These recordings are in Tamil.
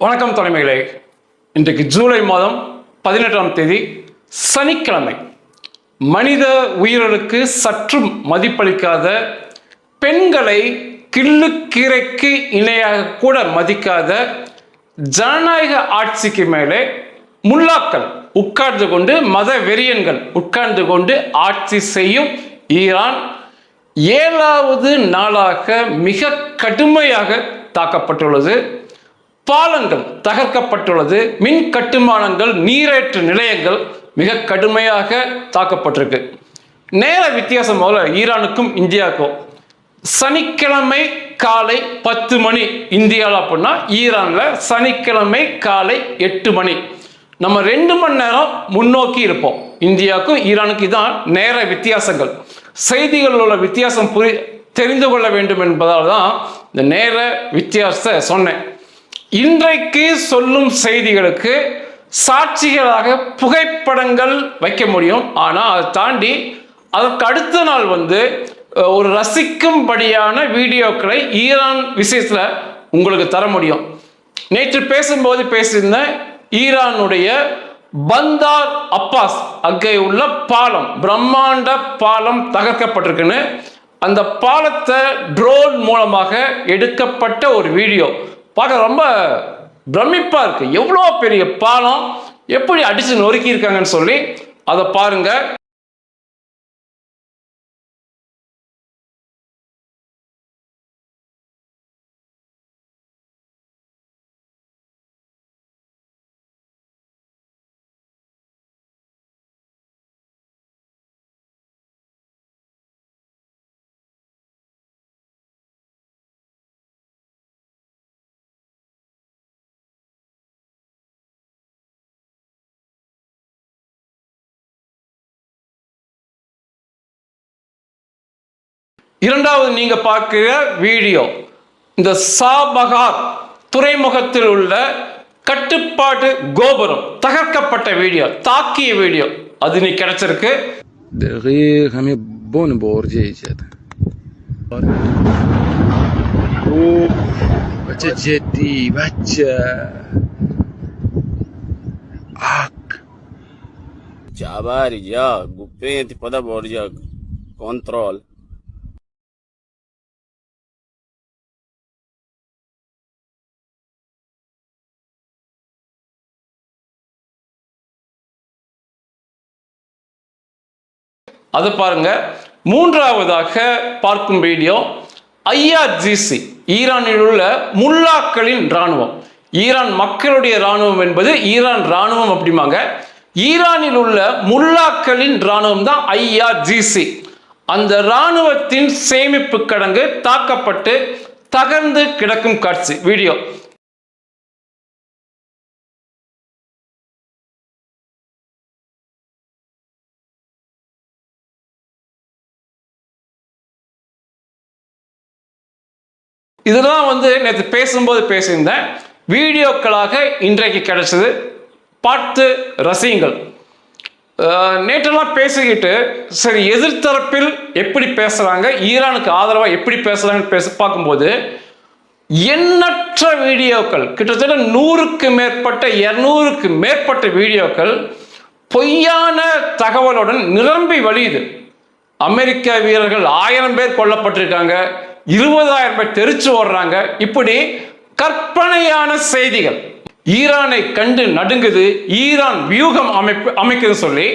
வணக்கம் தலைமைகளே. இன்றைக்கு ஜூலை மாதம் 18ஆம் தேதி சனிக்கிழமை. மனித உயிர்களுக்கு சற்றும் மதிப்பளிக்காத, பெண்களை கிள்ளுக்கீரைக்கு இணையாக கூட மதிக்காத ஜனநாயக ஆட்சிக்கு மேலே முல்லாக்கள் உட்கார்ந்து கொண்டு, மத வெறியன்கள் உட்கார்ந்து கொண்டு ஆட்சி செய்யும் ஈரான் 7வது நாளாக மிக கடுமையாக தாக்கப்பட்டுள்ளது. பாலங்கள் தகர்க்கப்பட்டுள்ளது. மின் கட்டுமானங்கள், நீரேற்று நிலையங்கள் மிக கடுமையாக தாக்கப்பட்டிருக்கு. நேர வித்தியாசம் போல ஈரானுக்கும் இந்தியாவுக்கும் சனிக்கிழமை காலை 10 மணி இந்தியாவில் அப்படின்னா ஈரானில் சனிக்கிழமை காலை 8 மணி. நம்ம 2 மணி நேரம் முன்னோக்கி இருப்போம். இந்தியாவுக்கும் ஈரானுக்கு தான் நேர வித்தியாசங்கள். செய்திகளில் உள்ள வித்தியாசம் தெரிந்து கொள்ள வேண்டும் என்பதால் தான் இந்த நேர வித்தியாசத்தை சொன்னேன். இன்றைக்கு சொல்லும் செய்திகளுக்கு சாட்சிகளாக புகைப்படங்கள் வைக்க முடியும். ஆனால் அதை தாண்டி அதற்கு அடுத்த நாள் ஒரு ரசிக்கும்படியான வீடியோக்களை ஈரான் விஷயத்தில் உங்களுக்கு தர முடியும். நேற்று பேசும்போது பேசியிருந்த ஈரானுடைய பந்தார் அப்பாஸ் அங்கே உள்ள பாலம், பிரம்மாண்ட பாலம் தகர்க்கப்பட்டிருக்குன்னு, அந்த பாலத்தை ட்ரோன் மூலமாக எடுக்கப்பட்ட ஒரு வீடியோ பார்க்க ரொம்ப பிரமிப்பா இருக்கு. எவ்வளோ பெரிய பாலம், எப்படி அடிச்சு நொறுக்கி இருக்காங்கன்னு சொல்லி அதை பாருங்க. இரண்டாவது நீங்க பார்க்கிற வீடியோ, இந்த சாபகார் துறைமுகத்தில் உள்ள கட்டுப்பாட்டு கோபுரம் தகர்க்கப்பட்ட வீடியோ, தாக்கிய வீடியோ அது நீ கிடைச்சிருக்கு. Control. அது பாருங்க. மூன்றாவதாக பார்க்கும் வீடியோ IRGC, ஈரானில் உள்ள முல்லாக்களின் இராணுவம். ஈரான் மக்களுடைய இராணுவம் என்பது ஈரான் இராணுவம் அப்படிம்பாங்க. ஈரானில் உள்ள முல்லாக்களின் இராணுவம் தான் IRGC. அந்த இராணுவத்தின் சேமிப்பு கிடங்கு தாக்கப்பட்டு தகர்ந்து கிடக்கும் காட்சி வீடியோ. இதெல்லாம் நேற்று பேசும்போது பேசியிருந்தேன். வீடியோக்களாக இன்றைக்கு கிடைச்சது, பார்த்து ரசியுங்கள். நேற்றெல்லாம் பேசிக்கிட்டு சரி எதிர்த்தரப்பில் எப்படி பேசுகிறாங்க, ஈரானுக்கு ஆதரவாக எப்படி பேசுகிறாங்கன்னு பார்க்கும்போது எண்ணற்ற வீடியோக்கள், கிட்டத்தட்ட 100க்கு மேற்பட்ட 200க்கு மேற்பட்ட வீடியோக்கள் பொய்யான தகவலுடன் நிரம்பி வழியுது. அமெரிக்க வீரர்கள் 1000 பேர் கொல்லப்பட்டிருக்காங்க, 20,000 பேர் தெரிச்சு ஓடுறாங்க. இப்படி கற்பனையான செய்திகள். ஈரானை கண்டு நடுங்குது, ஈரான் வியூகம் அமைக்குதுன்னு சொல்லி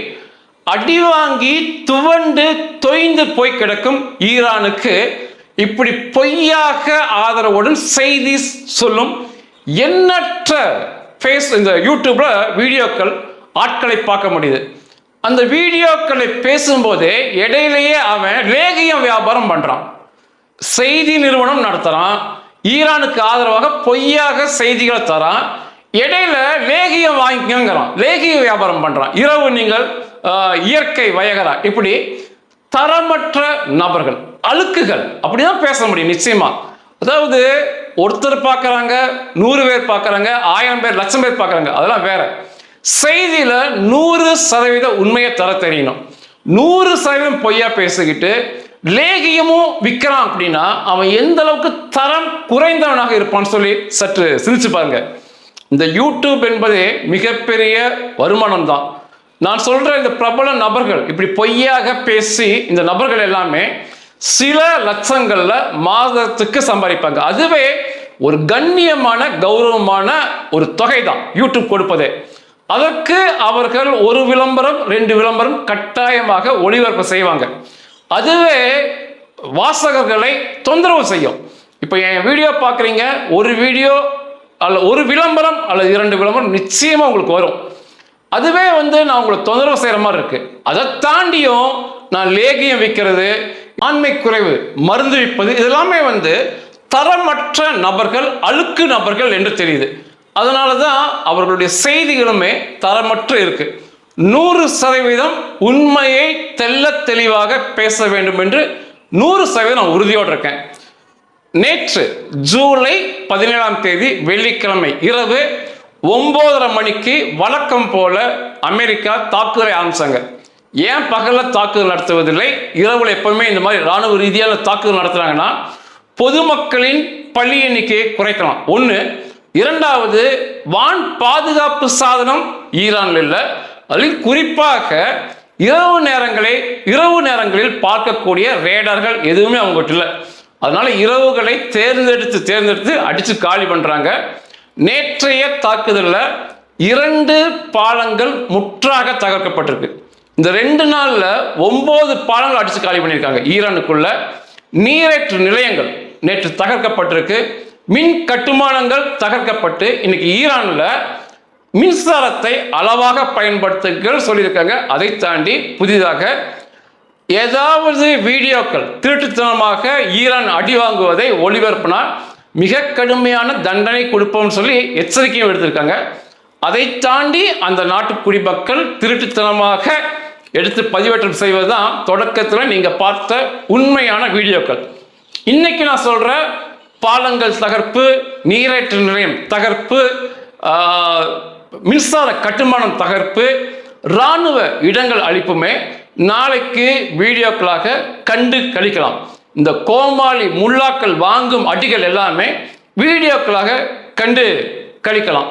அடிவாங்கி துவண்டு தொய்ந்து போய் கிடக்கும் ஈரானுக்கு இப்படி பொய்யாக ஆதரவுடன் செய்தி சொல்லும் எண்ணற்ற இந்த யூடியூப்ல வீடியோக்கள் ஆட்களை பார்க்க முடியுது. அந்த வீடியோக்களை பேசும்போதே இடையிலேயே அவன் லேகியம் வியாபாரம் பண்றான். செய்தி நிறுவனம் நடத்துறான், ஈரானுக்கு ஆதரவாக பொய்யாக செய்திகளை தரான், இடையில லேகியம் வாங்கிக்கிறான், லேகிய வியாபாரம் பண்றான். இரவு நீங்கள் இயற்கை வயகரா, இப்படி தரமற்ற நபர்கள், அழுக்குகள், அப்படிதான் பேச முடியும் நிச்சயமா. அதாவது ஒருத்தர் பார்க்கறாங்க, 100 பேர் பார்க்கறாங்க, 1000 பேர், 1,00,000 பேர் பார்க்கறாங்க, அதெல்லாம் வேற. செய்தியில 100% உண்மையை தர தெரியணும். 100% பொய்யா பேசிக்கிட்டு லேகியமும் விற்கிறான் அப்படின்னா அவன் எந்த அளவுக்கு தரம் குறைந்தவனாக இருப்பான்னு சொல்லி சற்று சிந்திச்சு பாருங்க. இந்த யூடியூப் என்பதே மிகப்பெரிய வருமானம் தான். நான் சொல்ற இந்த பிரபல நபர்கள் இப்படி பொய்யாக பேசி இந்த நபர்கள் எல்லாமே சில லட்சங்கள்ல மாதத்துக்கு சம்பாதிப்பாங்க. அதுவே ஒரு கண்ணியமான கௌரவமான ஒரு தொகை தான் யூடியூப் கொடுப்பதே. அதற்கு அவர்கள் ஒரு விளம்பரம் 2 விளம்பரம் கட்டாயமாக ஒளிபரப்பு செய்வாங்க. அதுவே வாசகர்களை தொந்தரவு செய்யும். இப்போ என் வீடியோ பார்க்குறீங்க, ஒரு வீடியோ அல்ல ஒரு விளம்பரம் அல்லது 2 விளம்பரம் நிச்சயமா உங்களுக்கு வரும். அதுவே நான் உங்களை தொந்தரவு செய்கிற மாதிரி இருக்கு. அதை தாண்டியும் நான் லேகியம் விற்கிறது, ஆண்மை குறைவு மருந்து விற்பது, இதெல்லாமே தரமற்ற நபர்கள், அழுக்கு நபர்கள் என்று தெரியுது. அதனால தான் அவர்களுடைய செய்திகளுமே தரமற்ற இருக்கு. 100% உண்மையை தெள்ள தெளிவாக பேச வேண்டும் என்று 100% நான் உறுதியோடு இருக்கேன். நேற்று ஜூலை 17ஆம் தேதி வெள்ளிக்கிழமை இரவு 9:30 மணிக்கு வழக்கம் போல அமெரிக்கா தாக்குதலை ஆரம்பிச்சாங்க. ஏன் பகல்ல தாக்குதல் நடத்துவதில்லை, இரவுல எப்பவுமே இந்த மாதிரி ராணுவ ரீதியான தாக்குதல் நடத்துறாங்கன்னா பொதுமக்களின் பள்ளி எண்ணிக்கையை குறைக்கலாம். 1. 2வது, வான் பாதுகாப்பு சாதனம் ஈரானில் இல்லை. அதில் குறிப்பாக இரவு நேரங்களில் பார்க்கக்கூடிய ரேடார்கள் எதுவுமே அவங்ககிட்ட இல்லை. அதனால இரவுகளை தேர்ந்தெடுத்து அடிச்சு காலி பண்றாங்க. நேற்றைய தாக்குதலில் 2 பாலங்கள் முற்றாக தகர்க்கப்பட்டிருக்கு. இந்த 2 நாள்ல 9 பாலங்கள் அடிச்சு காலி பண்ணியிருக்காங்க. ஈரானுக்குள்ள நீரேற்று நிலையங்கள் நேற்று தகர்க்கப்பட்டிருக்கு. மின் கட்டுமானங்கள் தகர்க்கப்பட்டு இன்னைக்கு ஈரான்ல மின்சாரத்தை அளவாக பயன்படுத்துங்கள் சொல்லியிருக்காங்க. அதை தாண்டி புதிதாக ஏதாவது வீடியோக்கள் திருட்டுத்தனமாக ஈரான் அடி வாங்குவதை ஒளிபரப்பினா மிக கடுமையான தண்டனை கொடுப்போம்னு சொல்லி எச்சரிக்கையும் எடுத்திருக்காங்க. அதை தாண்டி அந்த நாட்டு குடிமக்கள் திருட்டுத்தனமாக எடுத்து பதிவேற்றம் செய்வதுதான் தொடக்கத்தில் நீங்க பார்த்த உண்மையான வீடியோக்கள். இன்னைக்கு நான் சொல்ற பாலங்கள் தகர்ப்பு, நீரேற்று நிலையம் தகர்ப்பு, மின்சார கட்டுமானம் தகர்ப்பு, இராணுவ இடங்கள் அழிப்புமே நாளைக்கு வீடியோக்களாக கண்டு கழிக்கலாம். இந்த கோமாளி முல்லாக்கள் வாங்கும் அடிகள் எல்லாமே வீடியோக்களாக கண்டு கழிக்கலாம்.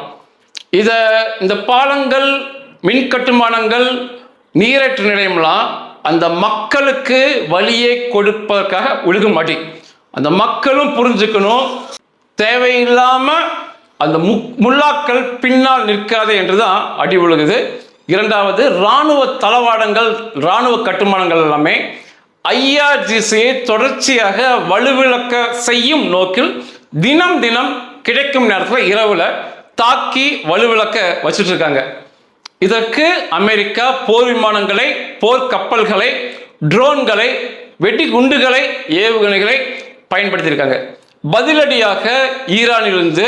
இந்த பாலங்கள், மின் கட்டுமானங்கள், நீரேற்று நிலையம்லாம் அந்த மக்களுக்கு வழியை கொடுப்பதற்காக ஒழுகும் அடி. அந்த மக்களும் புரிஞ்சுக்கணும், தேவையில்லாம அந்த முல்லாக்கள் பின்னால் நிற்காதே என்றுதான் அடி விழுகுது. 2வது, இராணுவ தளவாடங்கள், இராணுவ கட்டுமானங்கள் எல்லாமே IRGCயை தொடர்ச்சியாக வலுவிழக்க செய்யும் நோக்கில் தினம் கிடைக்கும் நேரத்தில் இரவுல தாக்கி வலுவிழக்க வச்சுட்டு இருக்காங்க. இதற்கு அமெரிக்கா போர் விமானங்களை, போர் கப்பல்களை, ட்ரோன்களை, வெடிகுண்டுகளை, ஏவுகணைகளை பயன்படுத்தியிருக்காங்க. பதிலடியாக ஈரானிலிருந்து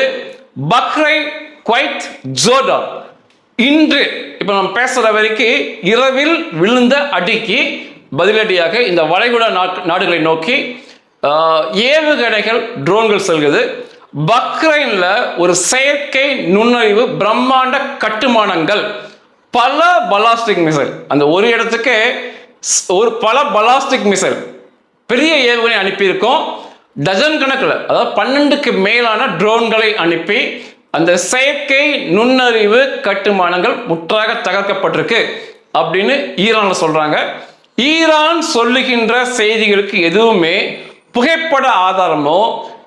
பஹ்ரைன், குவைத், ஜோர்டான் இன்று இப்ப நம்ம பேசுற வரைக்கும் இரவில் விழுந்த அடிக்கு பதிலடியாக இந்த வளைகுடா நாடுகளை நோக்கி ஏவுகணைகள், ட்ரோன்கள் செல்கிறது. பஹ்ரைன்ல ஒரு செயற்கை நுண்ணறிவு பிரம்மாண்ட கட்டுமானங்கள், பல பலாஸ்டிக் மிசைல், அந்த ஒரு இடத்துக்கு பல பலாஸ்டிக் மிசைல் பெரிய ஏவுகணை அனுப்பியிருக்கோம். டஜன் கணக்கில், அதாவது 12க்கு மேலான ட்ரோன்களை அனுப்பி அந்த செயற்கை நுண்ணறிவு கட்டுமானங்கள் முற்றாக தகர்க்கப்பட்டிருக்கு அப்படின்னு ஈரான்ல சொல்றாங்க. ஈரான் சொல்லுகின்ற செய்திகளுக்கு எதுவுமே புகைப்பட ஆதாரமோ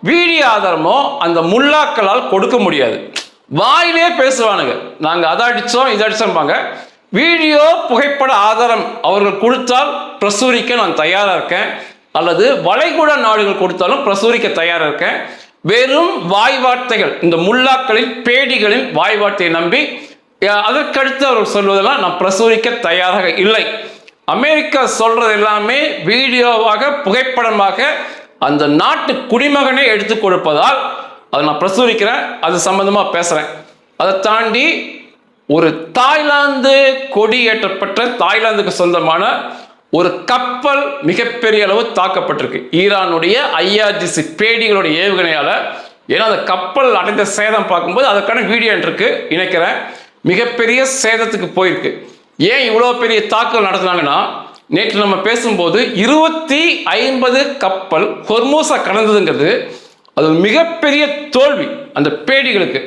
வீடியோ ஆதாரமோ அந்த முல்லாக்களால் கொடுக்க முடியாது. வாயிலே பேசுவானுங்க, நாங்க அதை அடிச்சோம் இதை அடிச்சோம்பாங்க. வீடியோ புகைப்பட ஆதாரம் அவர்கள் கொடுத்தால் பிரசுரிக்க நான் தயாரா இருக்கேன், அல்லது வளைகுடா நாடுகள் கொடுத்தாலும் பிரசுரிக்க தயாரா இருக்கேன். வெறும் வாய் வார்த்தைகள், இந்த முல்லாக்களின் பேடிகளின் வாய் வார்த்தையை நம்பி அதற்கடுத்து அவர்கள் சொல்வதெல்லாம் நான் பிரசுரிக்க தயாராக இல்லை. அமெரிக்கா சொல்றது எல்லாமே வீடியோவாக, புகைப்படமாக அந்த நாட்டு குடிமகனை எடுத்து கொடுப்பதால் அதை நான் பிரசுரிக்கிறேன், அது சம்பந்தமா பேசுறேன். அதை தாண்டி ஒரு தாய்லாந்து கொடி ஏற்றப்பட்ட, தாய்லாந்துக்கு சொந்தமான ஒரு கப்பல் மிகப்பெரிய அளவு தாக்கப்பட்டிருக்கு ஈரானுடைய IRGC பேடிகளுடைய ஏவுகணையால. ஏன்னா அந்த கப்பல் அடைந்த சேதம் பார்க்கும்போது அதற்கான வீடியோ இருக்கு, இணைக்கிறேன். மிகப்பெரிய சேதத்துக்கு போயிருக்கு. ஏன் இவ்வளவு பெரிய தாக்குதல் நடத்தினாங்கன்னா, நேற்று நம்ம பேசும்போது 250 கப்பல் ஹொர்மூஸை கடந்ததுங்கிறது அது மிகப்பெரிய தோல்வி அந்த பேடிகளுக்கு.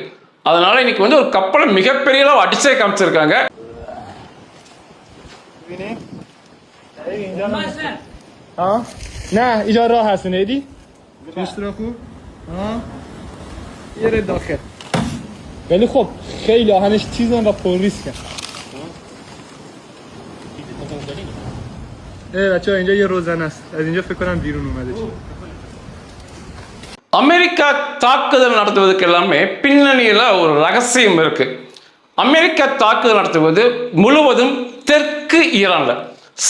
அதனால இன்னைக்கு வந்து ஒரு கப்பலை மிகப்பெரிய அளவு அடிச்சே காமிச்சிருக்காங்க. نه اینجا راه هست نیدی؟ پیش رو خوب یه داخل ولی خب خیلی آهنش تیزن و پر ریسکن بچه ها اینجا یه روزنه است از اینجا فکر کنم بیرون اومده چی அமெரிக்கா தாக்குதல் நடத்துவதற்கு எல்லாமே பின்னணியில் ஒரு ரகசியம் இருக்கு. அமெரிக்கா தாக்குதல் நடத்துவது முழுவதும் தெற்கு ஈரான்ல,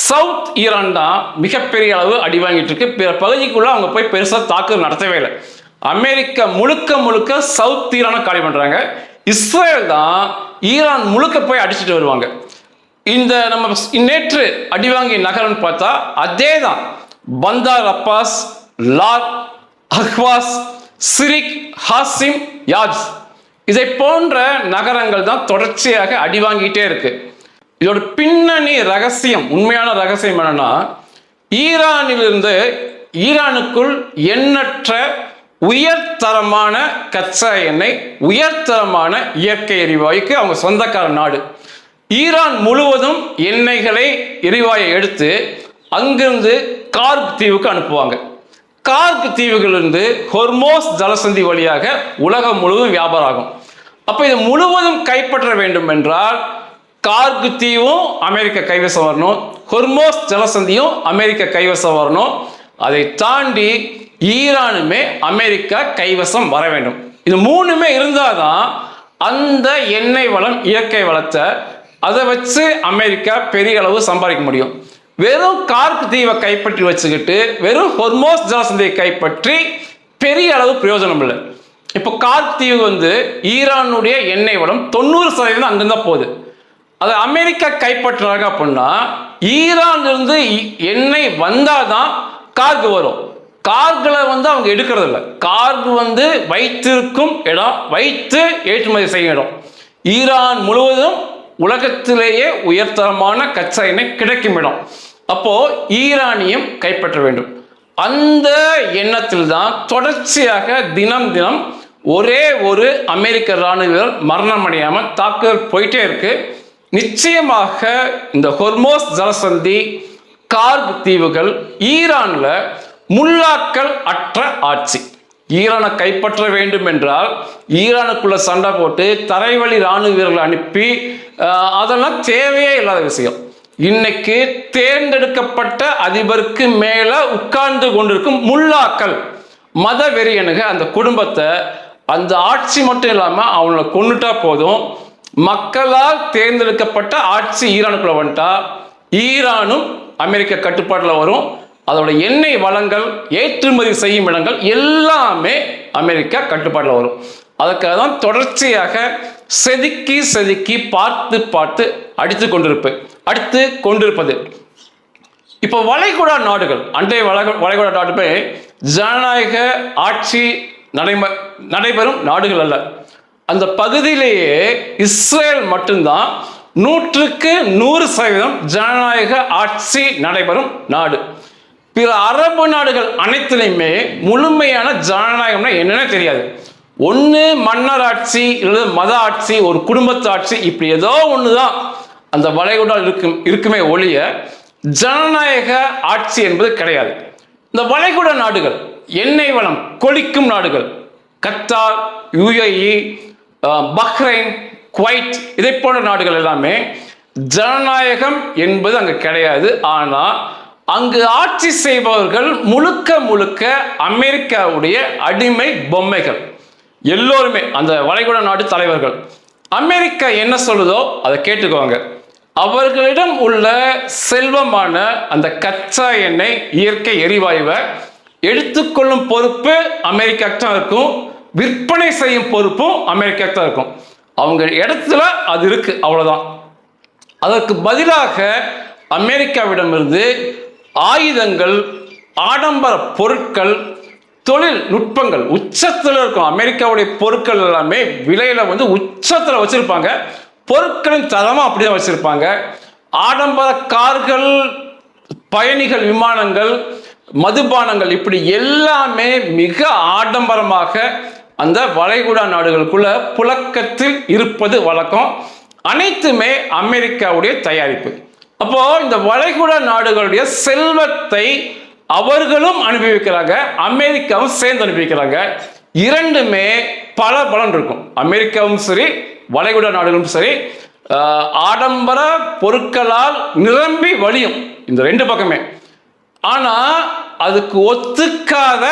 சவுத் ஈரான் தான் மிகப்பெரிய அளவு அடி வாங்கிட்டு இருக்கு. பிற பகுதிக்குள்ள அவங்க போய் பெருசாக தாக்குதல் நடத்தவே இல்லை. அமெரிக்கா முழுக்க முழுக்க சவுத் ஈரானை காலி பண்றாங்க. இஸ்ரேல் தான் ஈரான் முழுக்க போய் அடிச்சுட்டு வருவாங்க. இந்த நம்ம நேற்று அடிவாங்கிய நகரம்னு பார்த்தா அதே தான் பந்தார் அப்பாஸ், லார், அஹ்வாஸ், சிரிக், ஹாசிம், யாஜ் இதை போன்ற நகரங்கள் தான் தொடர்ச்சியாக அடி வாங்கிட்டே இருக்கு. இதோட பின்னணி ரகசியம், உண்மையான ரகசியம் என்னன்னா, ஈரானிலிருந்து ஈரானுக்குள் எண்ணற்ற உயர்தரமான கச்சா எண்ணெய், உயர்தரமான இயற்கை எரிவாயுக்கு அவங்க சொந்தக்கார நாடு. ஈரான் முழுவதும் எண்ணெய்களை எரிவாயை எடுத்து அங்கிருந்து கார்க் தீவுக்கு அனுப்புவாங்க. கார்க் தீவுகளிலிருந்து ஹொர்மோஸ் ஜலசந்தி வழியாக உலகம் முழுவதும் வியாபாரம் ஆகும். அப்ப இது முழுவதும் கைப்பற்ற வேண்டும் என்றால் கார்க் தீவும் அமெரிக்க கைவசம் வரணும், ஹொர்மோஸ் ஜலசந்தியும் அமெரிக்க கைவசம் வரணும். அதை தாண்டி ஈரானுமே அமெரிக்கா கைவசம் வர வேண்டும். இது மூணுமே இருந்தாதான் அந்த எண்ணெய் வளம், இயற்கை வளத்தை அதை வச்சு அமெரிக்கா பெரிய அளவு சம்பாதிக்க முடியும். வெறும் கார்க் தீவை கைப்பற்றி வச்சுக்கிட்டு வெறும் ஹொர்மோஸ் ஜலசந்தியை கைப்பற்றி பெரிய அளவு பிரயோஜனம் இல்லை. இப்போ கார்க் தீவு வந்து ஈரானுடைய எண்ணெய் வளம் 90% அங்கிருந்தா போகுது. அதை அமெரிக்கா கைப்பற்றுறாங்க அப்படின்னா ஈரானிலிருந்து எண்ணெய் வந்தாதான் கார்க் வரும். கார்களை வந்து அவங்க எடுக்கிறது இல்லை. கார்க் வந்து வைத்திருக்கும் இடம், வைத்து ஏற்றுமதி செய்யும் இடம். ஈரான் முழுவதும் உலகத்திலேயே உயர்தரமான கச்சா எண்ணெய் கிடைக்கும் இடம். அப்போ ஈரானியம் கைப்பற்ற வேண்டும். அந்த எண்ணத்தில் தான் தொடர்ச்சியாக தினம் தினம் ஒரே ஒரு அமெரிக்க இராணுவ வீரர் மரணம் அடையாமல் தாக்குதல் போயிட்டே இருக்கு. நிச்சயமாக இந்த ஹொர்மோஸ் ஜலசந்தி, கார்க் தீவுகள் ஈரான்ல முல்லாக்கள் அற்ற ஆட்சி. ஈரானை கைப்பற்ற வேண்டும் என்றால் ஈரானுக்குள்ள சண்டை போட்டு தரைவழி இராணுவ வீரர்களை அனுப்பி அதெல்லாம் தேவையே இல்லாத விஷயம். இன்னைக்கு தேர்ந்தெடுக்கப்பட்ட அதிபருக்கு மேல உட்கார்ந்து கொண்டிருக்கும் முல்லாக்கள், மத வெறியனுக அந்த குடும்பத்தை, அந்த ஆட்சி மட்டும் இல்லாம அவங்கள கொண்டுட்டா போதும். மக்களால் தேர்ந்தெடுக்கப்பட்ட ஆட்சி ஈரானுக்குள்ள வந்துட்டா ஈரானும் அமெரிக்க கட்டுப்பாட்டில் வரும். அதோட எண்ணெய் வளங்கள், ஏற்றுமதி செய்யும் இடங்கள் எல்லாமே அமெரிக்கா கட்டுப்பாட்டில் வரும். அதுக்காக தான் தொடர்ச்சியாக செதுக்கி செதுக்கி பார்த்து பார்த்து அடித்து கொண்டிருப்பது. இப்போ வளைகுடா நாடுகள், அண்டைய வளைகுடா நாடுகள் ஜனநாயக ஆட்சி நடைபெறும் நாடுகள் அல்ல. அந்த பகுதியிலேயே இஸ்ரேல் மட்டும்தான் 100% ஜனநாயக ஆட்சி நடைபெறும் நாடு. பிற அரபு நாடுகள் அனைத்திலையுமே முழுமையான ஜனநாயகம்னா என்னன்னே தெரியாது. ஒன்று மன்னர் ஆட்சி, இல்லது மத ஆட்சி, ஒரு குடும்பத்து ஆட்சி, இப்படி ஏதோ ஒண்ணுதான் அந்த வளைகுடா இருக்குமே ஒழிய ஜனநாயக ஆட்சி என்பது கிடையாது. இந்த வளைகுடா நாடுகள் எண்ணெய் வளம் கொளிக்கும் நாடுகள், கத்தார், UAE, பஹ்ரைன், குவைத், இதை போன்ற நாடுகள் எல்லாமே ஜனநாயகம் என்பது அங்கு கிடையாது. ஆனா அங்கு ஆட்சி செய்பவர்கள் முழுக்க முழுக்க அமெரிக்காவுடைய அடிமை பொம்மைகள். எல்லோருமே அந்த வளைகுடா நாடு தலைவர்கள் அமெரிக்கா என்ன சொல்லுதோ அதை கேட்டுக்குவாங்க. அவர்களிடம் உள்ள செல்வமான அந்த கச்சா எண்ணெய், இயற்கை எரிவாயுவை எடுத்துக்கொள்ளும் பொறுப்பு அமெரிக்காவுக்கு தான் இருக்கும். விற்பனை செய்யும் பொறுப்பும் அமெரிக்காவுக்கு தான் இருக்கும். அவங்க இடத்துல அது இருக்கு, அவ்வளவுதான். அதற்கு பதிலாக அமெரிக்காவிடமிருந்து ஆயுதங்கள், ஆடம்பர பொருட்கள், தொழில் நுட்பங்கள் உச்சத்தில் இருக்கும். அமெரிக்காவுடைய பொருட்கள் எல்லாமே விலையில வந்து உச்சத்தில் வச்சிருப்பாங்க. பொருட்களின் தரமா அப்படிதான் வச்சிருப்பாங்க. ஆடம்பர கார்கள், பயணிகள் விமானங்கள், மதுபானங்கள், இப்படி எல்லாமே மிக ஆடம்பரமாக அந்த வளைகுடா நாடுகளுக்குள்ள புழக்கத்தில் இருப்பது வழக்கம். அனைத்துமே அமெரிக்காவுடைய தயாரிப்பு. அப்போ இந்த வளைகுடா நாடுகளுடைய செல்வத்தை அவர்களும் அனுபவிக்கிறாங்க, அமெரிக்காவும் சேர்ந்து அனுபவிக்கிறாங்க. இரண்டுமே பல பலன் இருக்கும். அமெரிக்காவும் சரி, வளைகுடா நாடுகளும் சரி, ஆடம்பர பொருட்களால் நிரம்பி வழியும் இந்த ரெண்டு பக்கமே. ஆனா அதுக்கு ஒத்துக்காத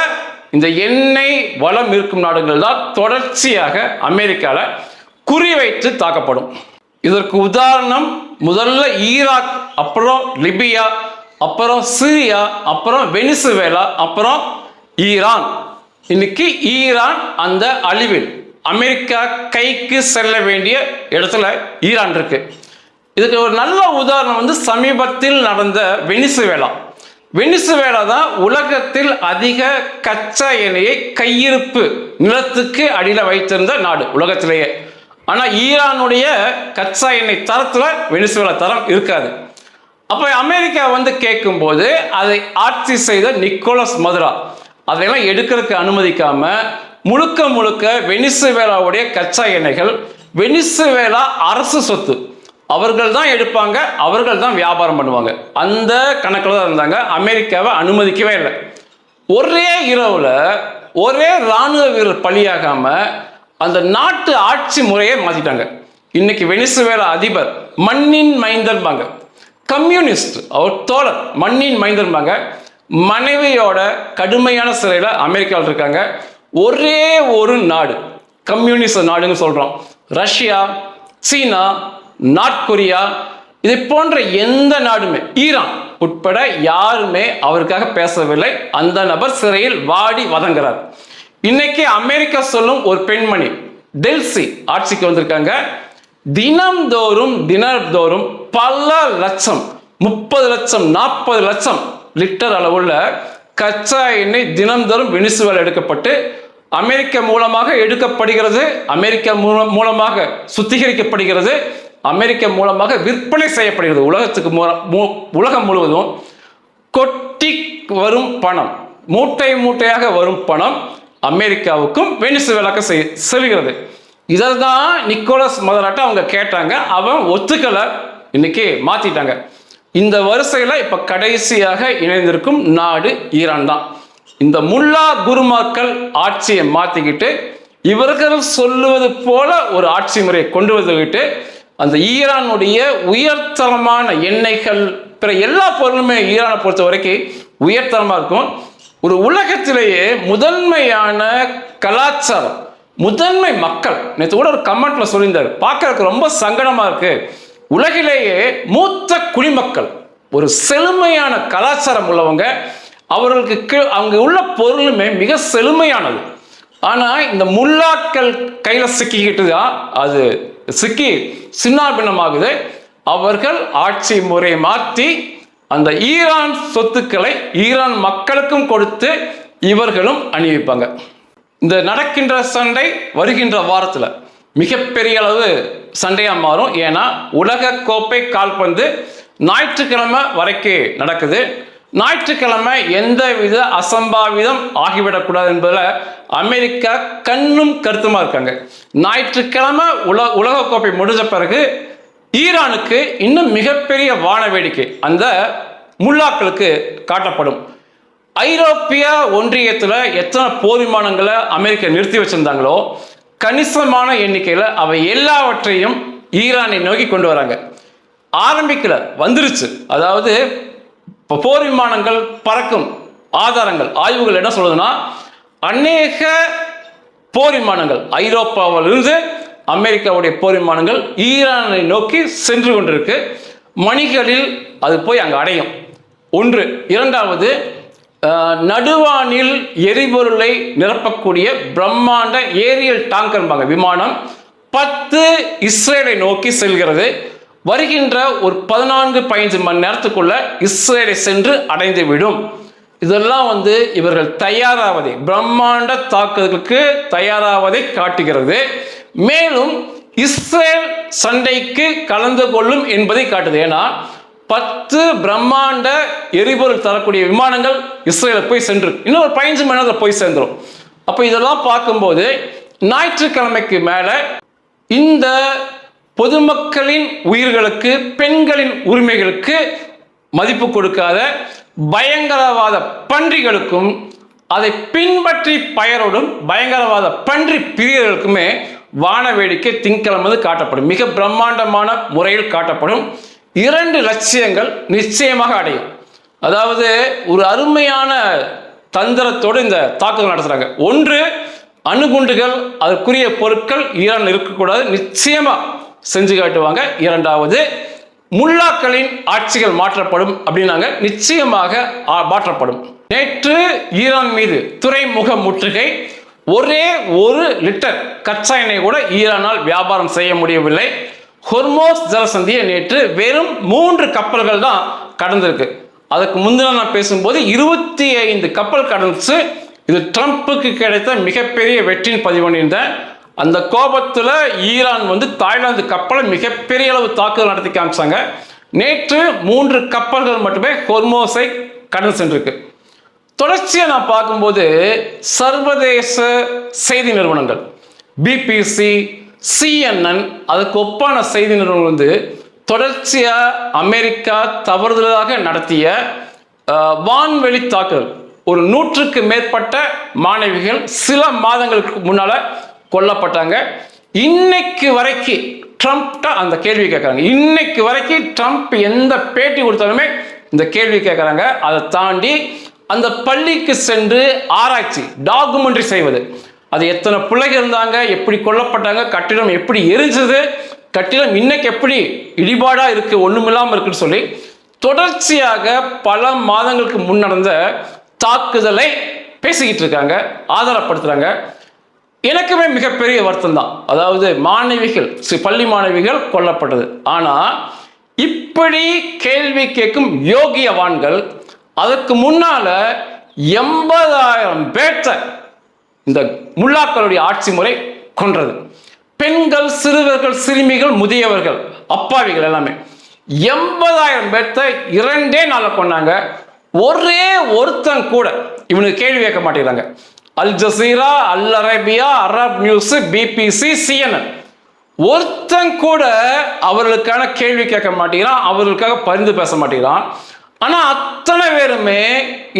இந்த எண்ணெய் வளம் இருக்கும் நாடுகள் தான் தொடர்ச்சியாக அமெரிக்காவில் குறிவைத்து தாக்கப்படும். இதற்கு உதாரணம் முதல்ல ஈராக், அப்புறம் லிபியா, அப்புறம் சிரியா, அப்புறம் வெனிசுவேலா, அப்புறம் ஈரான். இன்னைக்கு ஈரான் அந்த அழிவில் அமெரிக்கா கைக்கு செல்ல வேண்டிய இடத்துல ஈரான் இருக்கு. இதுக்கு ஒரு நல்ல உதாரணம் சமீபத்தில் நடந்த வெனிசுவேலா. வெனிசுவேலா தான் உலகத்தில் அதிக கச்சா எண்ணெயை கையிருப்பு நிலத்துக்கு அடியில் வைத்திருந்த நாடு உலகத்திலேயே. ஆனால் ஈரானுடைய கச்சா எண்ணெய் தரத்தில் வெனிசுவேலா தரம் இருக்காது. அப்போ அமெரிக்கா கேட்கும்போது அதை ஆட்சி செய்த நிக்கோலஸ் மதுரா அதையெல்லாம் எடுக்கிறதுக்கு அனுமதிக்காம முழுக்க முழுக்க வெனிசுவேலாவுடைய கச்சா எண்ணெய்கள் வெனிசுவேலா அரசு சொத்து, அவர்கள் தான் எடுப்பாங்க, அவர்கள் தான் வியாபாரம் பண்ணுவாங்க. அந்த கணக்கில் தான் இருந்தாங்க. அமெரிக்காவை அனுமதிக்கவே இல்லை. ஒரே இரவுல ஒரே இராணுவ வீரர் பலியாகாம அந்த நாட்டு ஆட்சி முறையை மாத்திட்டாங்க. இன்னைக்கு வெனிசுவேலா அதிபர் மண்ணின் மைந்தன்பாங்க, கம்யூனிஸ்ட், அவர் தோழர் மண்ணின் மைந்தன்பாங்க, மனைவியோட கடுமையான சிறையில் அமெரிக்காவில் இருக்காங்க. ஒரே ஒரு நாடு, கம்யூனிஸ்ட் நாடுன்னு சொல்றோம், ரஷ்யா, சீனா, நார்த் கொரியா, இதை போன்ற எந்த நாடுமே, ஈரான் உட்பட யாருமே அவருக்காக பேசவில்லை. அந்த நபர் சிறையில் வாடி வதங்குறார். இன்னைக்கு அமெரிக்கா சொல்லும் ஒரு பெண்மணி டெல்சி ஆட்சிக்கு வந்திருக்காங்க. தினந்தோறும் பல லட்சம், 30 லட்சம் 40 லட்சம் லிட்டர் அளவுள்ள கச்சா எண்ணெய் தினந்தோறும் வெனிசுவேலா எடுக்கப்பட்டு அமெரிக்கா மூலமாக எடுக்கப்படுகிறது, அமெரிக்கா மூலமாக சுத்திகரிக்கப்படுகிறது, அமெரிக்கா மூலமாக விற்பனை செய்யப்படுகிறது. உலகம் முழுவதும் கொட்டி வரும் பணம், மூட்டை மூட்டையாக வரும் பணம் அமெரிக்காவுக்கும் வெனிசுவேலாவுக்கும் செல்கிறது. இதான் நிக்கோலஸ் மதுராட்ட அவங்க கேட்டாங்க, அவன் ஒத்துக்கலை, இன்னைக்கு மாத்திட்டாங்க. இந்த வரிசையில் இப்ப கடைசியாக இணைந்திருக்கும் நாடு ஈரான் தான். இந்த முல்லா குருமாக்கள் ஆட்சியை மாத்திக்கிட்டு இவர்கள் சொல்லுவது போல ஒரு ஆட்சி முறையை கொண்டு வந்துக்கிட்டு அந்த ஈரானுடைய உயர்தரமான எண்ணெய்கள் பிற எல்லா பொருளுமே ஈரானை பொறுத்த வரைக்கும் உயர்தரமா இருக்கும். ஒரு உலகத்திலேயே முதன்மையான கலாச்சாரம், முதன்மை மக்கள், நேற்று கூட ஒரு கமெண்ட்ல சொல்லியிருந்தார், பார்க்கறதுக்கு ரொம்ப சங்கடமா இருக்கு, உலகிலேயே மூத்த குடிமக்கள், ஒரு செழுமையான கலாச்சாரம் உள்ளவங்க, அவர்களுக்கு அவங்க உள்ள பொருளுமே மிக செழுமையானது. ஆனா இந்த முல்லாக்கள் கையில சிக்கிக்கிட்டு தான் அது சிக்கி சின்னாபின்னமாகுது. அவர்கள் ஆட்சி முறையை மாற்றி அந்த ஈரான் சொத்துக்களை ஈரான் மக்களுக்கும் கொடுத்து இவர்களும் அணிவிப்பாங்க. இந்த நடக்கின்ற சண்டை வருகின்ற வாரத்தில் மிகப்பெரிய அளவு சண்டையா மாறும். ஏன்னா உலக கோப்பை கால்பந்து ஞாயிற்றுக்கிழமை வரைக்கும் நடக்குது. ஞாயிற்றுக்கிழமை எந்தவித அசம்பாவிதம் ஆகிவிடக்கூடாது என்பதில் அமெரிக்கா கண்ணும் கருத்துமா இருக்காங்க. ஞாயிற்றுக்கிழமை உலகக்கோப்பை முடிஞ்ச பிறகு ஈரானுக்கு இன்னும் மிகப்பெரிய வான வேடிக்கை அந்த முல்லாக்களுக்கு காட்டப்படும். ஐரோப்பிய ஒன்றியத்தில் எத்தனை போர் விமானங்களை அமெரிக்கா நிறுத்தி வச்சிருந்தாங்களோ கணிசமான எண்ணிக்கையில் அவை எல்லாவற்றையும் ஈரானை நோக்கி கொண்டு வராங்க. ஆரம்பிக்கல, வந்துருச்சு. அதாவது போர் விமானங்கள் பறக்கும் ஆதாரங்கள், ஆய்வுகள் என்ன சொல்லுதுன்னா, அநேக போர் விமானங்கள் ஐரோப்பாவிலிருந்து அமெரிக்காவுடைய போர் விமானங்கள் ஈரானை நோக்கி சென்று கொண்டிருக்கு. மணிகளில் அது போய் அங்கே அடையும். ஒன்று. இரண்டாவது, நடுவானில் எரிபொருளை நிரப்பக்கூடிய பிரம்மாண்ட ஏரியல் டாங்கர் விமானம் 10 இஸ்ரேலை நோக்கி செல்கிறது. வருகின்ற ஒரு 14-15 மணி நேரத்துக்குள்ள இஸ்ரேலை சென்று அடைந்து விடும். இதெல்லாம் இவர்கள் தயாராவதை, பிரம்மாண்ட தாக்குதலுக்கு தயாராவதை காட்டுகிறது. மேலும் இஸ்ரேல் சண்டைக்கு கலந்து கொள்ளும் என்பதை காட்டுது. ஏன்னா 10 பிரம்மாண்ட எரிபொருள் தரக்கூடிய விமானங்கள் இஸ்ரேலுக்கு போய் சென்று இன்னும் ஒரு 15 மணி நேரத்தில் போய் சேர்ந்துடும். அப்போ இதெல்லாம் பார்க்கும்போது ஞாயிற்றுக்கிழமைக்கு மேலே இந்த பொதுமக்களின் உயிர்களுக்கு, பெண்களின் உரிமைகளுக்கு மதிப்பு கொடுக்காத பயங்கரவாத பன்றிகளுக்கும் அதை பின்பற்றி பயரோடும் பயங்கரவாத பன்றி பிரியர்களுக்குமே வான வேடிக்கை திங்கட்கிழமை காட்டப்படும். மிக பிரம்மாண்டமான முறையில் காட்டப்படும். 2 லட்சியங்கள் நிச்சயமாக அடையும். அதாவது ஒரு அருமையான தந்திரத்தோடு இந்த தாக்குதல் நடத்துறாங்க. ஒன்று, அணுகுண்டுகள், அதற்குரிய பொருட்கள் ஈரான் இருக்கக்கூடாது, நிச்சயமா செஞ்சு காட்டுவாங்க. 2வது, முல்லாக்களின் ஆட்சிகள் மாற்றப்படும் அப்படின்னாங்க, நிச்சயமாக மாற்றப்படும். நேற்று ஈரான் மீது துறைமுக முற்றுகை. ஒரே 1 லிட்டர் கச்சா எண்ணெய் கூட ஈரானால் வியாபாரம் செய்ய முடியவில்லை. ஹொர்மோஸ் ஜலசந்தியை நேற்று வெறும் 3 கப்பல்கள் தான் கடந்திருக்கு. அதுக்கு முந்தின நான் பேசும்போது 25 கப்பல் கடந்துச்சு. இது ட்ரம்ப்புக்கு கிடைத்த மிகப்பெரிய வெற்றியின் பதிவு பண்ணியிருந்தேன். அந்த கோபத்தில் ஈரான் தாய்லாந்து கப்பலை மிகப்பெரிய அளவு தாக்குதல் நடத்தி காமிச்சாங்க. நேற்று 3 கப்பல்கள் மட்டுமே ஹொர்மோஸை கடந்து சென்றிருக்கு. தொடர்ச்சியாக நான் பார்க்கும்போது சர்வதேச செய்தி நிறுவனங்கள் பிபிசி, CNN, அதுக்கு ஒப்பான செய்தி நிறுவனங்கள் தொடர்ச்சியாக அமெரிக்கா தவறுதலாக நடத்திய வான்வெளி தாக்குதல், ஒரு 100க்கு மேற்பட்ட மாணவிகள் சில மாதங்களுக்கு முன்னால கொல்லப்பட்டாங்க. இன்னைக்கு வரைக்கும் ட்ரம்ப்ட அந்த கேள்வி கேட்குறாங்க. இன்னைக்கு வரைக்கும் ட்ரம்ப் எந்த பேட்டி கொடுத்தாலுமே இந்த கேள்வி கேட்குறாங்க. அதை தாண்டி அந்த பள்ளிக்கு சென்று ஆராய்ச்சி, டாக்குமெண்ட்ரி செய்வது, அது எத்தனை பிள்ளைகள் இருந்தாங்க, எப்படி கொல்லப்பட்டாங்க, கட்டிடம் எப்படி எரிஞ்சது, கட்டிடம் இன்னைக்கு எப்படி இடிபாடாக இருக்குது, ஒன்றுமில்லாமல் இருக்குன்னு சொல்லி தொடர்ச்சியாக பல மாதங்களுக்கு முன் நடந்த தாக்குதலை பேசிக்கிட்டு இருக்காங்க, ஆதாரப்படுத்துகிறாங்க. எனக்குமே மிகப்பெரிய வருத்தம் தான். அதாவது மாணவிகள், பள்ளி மாணவிகள் கொல்லப்பட்டது. ஆனால் இப்படி கேள்வி கேட்கும் யோகியவான்கள் அதற்கு முன்னால 80,000 பேர்த்த இந்த முல்லாக்களுடைய ஆட்சி முறை கொன்றது. பெண்கள், சிறுவர்கள், சிறுமிகள், முதியவர்கள், அப்பாவிகள் எல்லாமே 80,000 பேர்த்த 2 நாளில் கொண்டாங்க. ஒரே ஒருத்தன் கூட இவனுக்கு கேள்வி கேட்க மாட்டேங்கிறாங்க. அல் ஜசீரா, அல் Arabia, Arab news, BBC, CNN ஒருத்தன் கூட அவர்களுக்கான கேள்வி கேட்க மாட்டேங்கிறான், அவர்களுக்காக பரிந்து பேச மாட்டேங்கிறான். ஆனால் அத்தனை பேருமே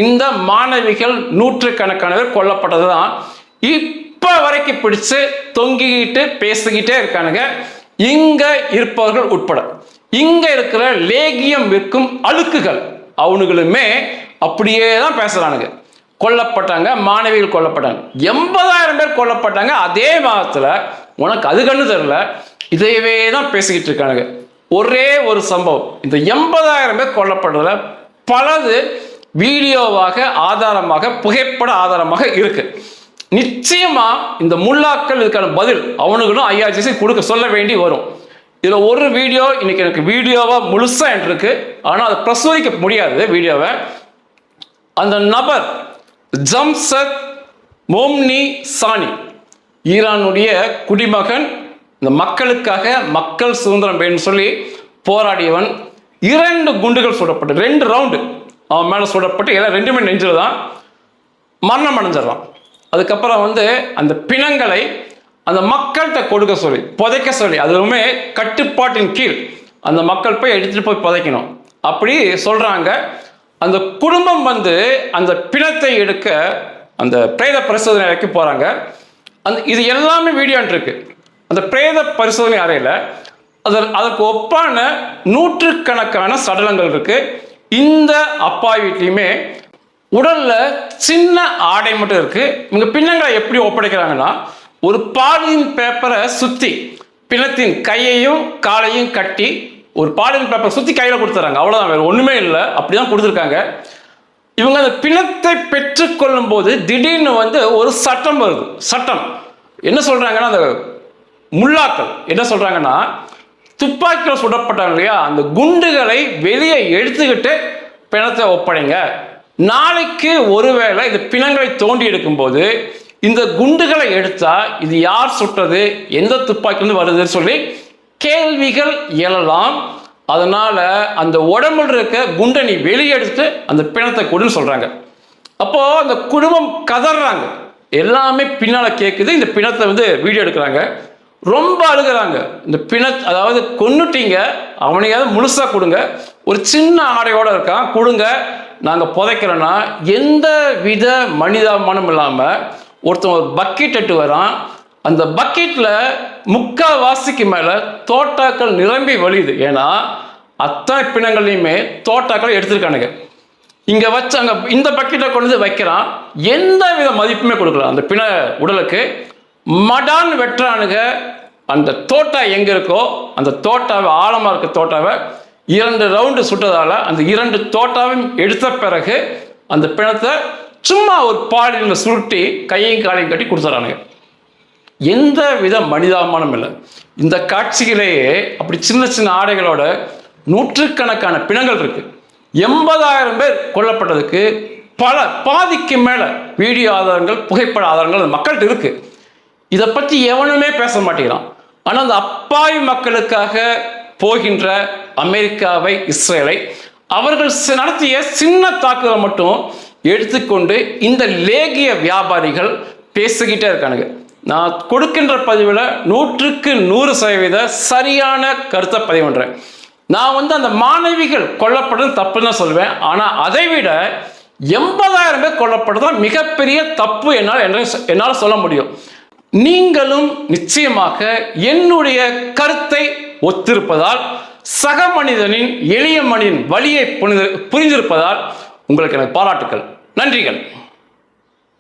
இந்த மாணவிகள் 100கணக்கான பேர் கொல்லப்பட்டது தான் இப்போ வரைக்கும் பிடிச்சு தொங்கிக்கிட்டு பேசிக்கிட்டே இருக்கானுங்க. இங்கே இருப்பவர்கள் உட்பட இங்கே இருக்கிற லேகியம் விற்கும் அழுக்குகள் அவனுங்களுமே அப்படியே தான் பேசுகிறானுங்க. கொல்லப்பட்டாங்க, மாணவிகள் கொல்லப்பட்டாங்க, 80,000 பேர் கொல்லப்பட்டாங்க. அதே மாதத்தில் உனக்கு அது கண்ணு தெரியல, இதையவே தான் பேசிக்கிட்டு இருக்கானுங்க. ஒரே ஒரு சம்பவம், இந்த 80,000 பேர் கொல்லப்படுறதுல பலது வீடியோவாக, ஆதாரமாக, புகைப்பட ஆதாரமாக இருக்கு. நிச்சயமா இந்த முல்லாக்கள் இதுக்கான பதில் அவனுங்களும் IRGC கொடுக்க சொல்ல வேண்டி வரும். இதில் ஒரு வீடியோ இன்னைக்கு எனக்கு வீடியோவா முழுசா இருக்கு, ஆனால் அதை பிரசுரிக்க முடியாது வீடியோவை. அந்த நபர் ஜம்சத் மோம்னி சானி, ஈரானுடைய குடிமகன், இந்த மக்களுக்காக மக்கள் சுதந்திரம் வேணும்னு சொல்லி போராடியவன். 2 குண்டுகள் சுடப்பட்டு 2 ரவுண்டு அவன் மேலே சுடப்பட்டு எல்லாம் 2மே நெஞ்சில் தான் மரணம் அடைஞ்சிடறான். அதுக்கப்புறம் அந்த பிணங்களை அந்த மக்கள்கிட்ட கொடுக்க சொல்லி, புதைக்க சொல்லி, அதுவுமே கட்டுப்பாட்டின் கீழ் அந்த மக்கள் போய் எடுத்துகிட்டு போய் புதைக்கணும் அப்படி சொல்கிறாங்க. அந்த குடும்பம் அந்த பிணத்தை எடுக்க அந்த பிரேத பரிசோதனை அறைக்கு போகிறாங்க. இது எல்லாமே வீடியோன்ட்டு இருக்கு. அந்த பிரேத பரிசோதனை அறையில் அதற்கு ஒப்பான 100கணக்கான சடலங்கள் இருக்கு. இந்த அப்பா வீட்லையுமே உடல்ல சின்ன ஆடை மட்டும் இருக்கு. இவங்க பிணங்களை எப்படி ஒப்படைக்கிறாங்கன்னா, ஒரு பாலிதீன் பேப்பரை சுற்றி பிணத்தின் கையையும் காலையும் கட்டி ஒரு பாலிதீன் பேப்பரை சுற்றி கையில் கொடுத்துறாங்க. அவ்வளோதான், வேறு ஒன்றுமே இல்லை. அப்படிதான் கொடுத்துருக்காங்க. இவங்க அந்த பிணத்தை பெற்றுக்கொள்ளும் போது திடீர்னு ஒரு சட்டம் வருது. சட்டம் என்ன சொல்றாங்கன்னா, அந்த முல்லாக்கள் என்ன சொல்றாங்கன்னா, துப்பாக்கியில் சுடப்பட்டாங்க இல்லையா, அந்த குண்டுகளை வெளியே எடுத்துக்கிட்டு பிணத்தை ஒப்படைங்க. நாளைக்கு ஒருவேளை இந்த பிணங்களை தோண்டி எடுக்கும்போது இந்த குண்டுகளை எடுத்தா இது யார் சுட்டது, எந்த துப்பாக்கிலிருந்து வருதுன்னு சொல்லி கேள்விகள் எழலாம். அதனால அந்த உடம்புல இருக்க குண்டை நீ வெளியே எடுத்து அந்த பிணத்தை கொடுன்னு சொல்றாங்க. அப்போ அந்த குடும்பம் கதறாங்க, எல்லாமே பின்னால் கேட்குது. இந்த பிணத்தை வந்து வீடியோ எடுக்கிறாங்க, ரொம்ப அழுகிறாங்க. இந்த அதாவது கொன்னுட்டீங்க, அவனையாவது முழுசாக கொடுங்க, ஒரு சின்ன ஆடையோடு இருக்கான் கொடுங்க, நாங்கள் புதைக்கிறோன்னா எந்த வித மனிதாபமானம் இல்லாமல் ஒருத்தன் ஒரு பக்கெட் எட்டு வரான். அந்த பக்கெட்டில் 3/4 மேலே தோட்டாக்கள் நிரம்பி வழியுது. ஏன்னா அத்தனை பிணங்கள்லையுமே தோட்டாக்கள் எடுத்துருக்கானுங்க. இங்கே வச்சு அங்கே இந்த பக்கெட்டை கொண்டு வந்து வைக்கிறான், எந்த வித மதிப்புமே கொடுக்கலாம் அந்த பிண உடலுக்கு. மடான் வெட்டுறானுங்க. அந்த தோட்டா எங்கே இருக்கோ அந்த தோட்டாவை, ஆழமாக இருக்க தோட்டாவை 2 ரவுண்டு சுட்டதால் அந்த 2 தோட்டாவையும் எடுத்த பிறகு அந்த பிணத்தை சும்மா ஒரு பாலியில் சுருட்டி கையையும் காலையும் கட்டி கொடுத்துறானுங்க. எந்த வித மனிதாபமானம் இல்லை. இந்த காட்சியிலேயே அப்படி சின்ன சின்ன ஆடைகளோட நூற்றுக்கணக்கான பிணங்கள் இருக்கு. 80,000 பேர் கொல்லப்பட்டதுக்கு பாதிக்கு மேலே வீடியோ ஆதாரங்கள், புகைப்பட ஆதாரங்கள் மக்கள்கிட்ட இருக்கு. இதை பற்றி எவனுமே பேச மாட்டேங்கிறான். ஆனால் அந்த அப்பாவி மக்களுக்காக போகின்ற அமெரிக்காவை, இஸ்ரேலை அவர்கள் நடத்திய சின்ன தாக்குதலை மட்டும் எடுத்துக்கொண்டு இந்த லேகிய வியாபாரிகள் பேசிக்கிட்டே இருக்கானுங்க. நான் கொடுக்கின்ற பதிவில் 100க்கு 100% சரியான கருத்தை பதிவு பண்ணுறேன். நான் வந்து அந்த மாணவிகள் கொல்லப்படுறது தப்புன்னு தான் சொல்லுவேன். ஆனால் அதை விட 80,000 பேர் கொல்லப்படுறது மிகப்பெரிய தப்பு என்னால் சொல்ல முடியும். நீங்களும் நிச்சயமாக என்னுடைய கருத்தை ஒத்திருப்பதால், சக மனிதனின், எளிய மனிதனின் வலியை புரிந்திருப்பதால் உங்களுக்கு எனக்கு பாராட்டுக்கள். நன்றிகள்.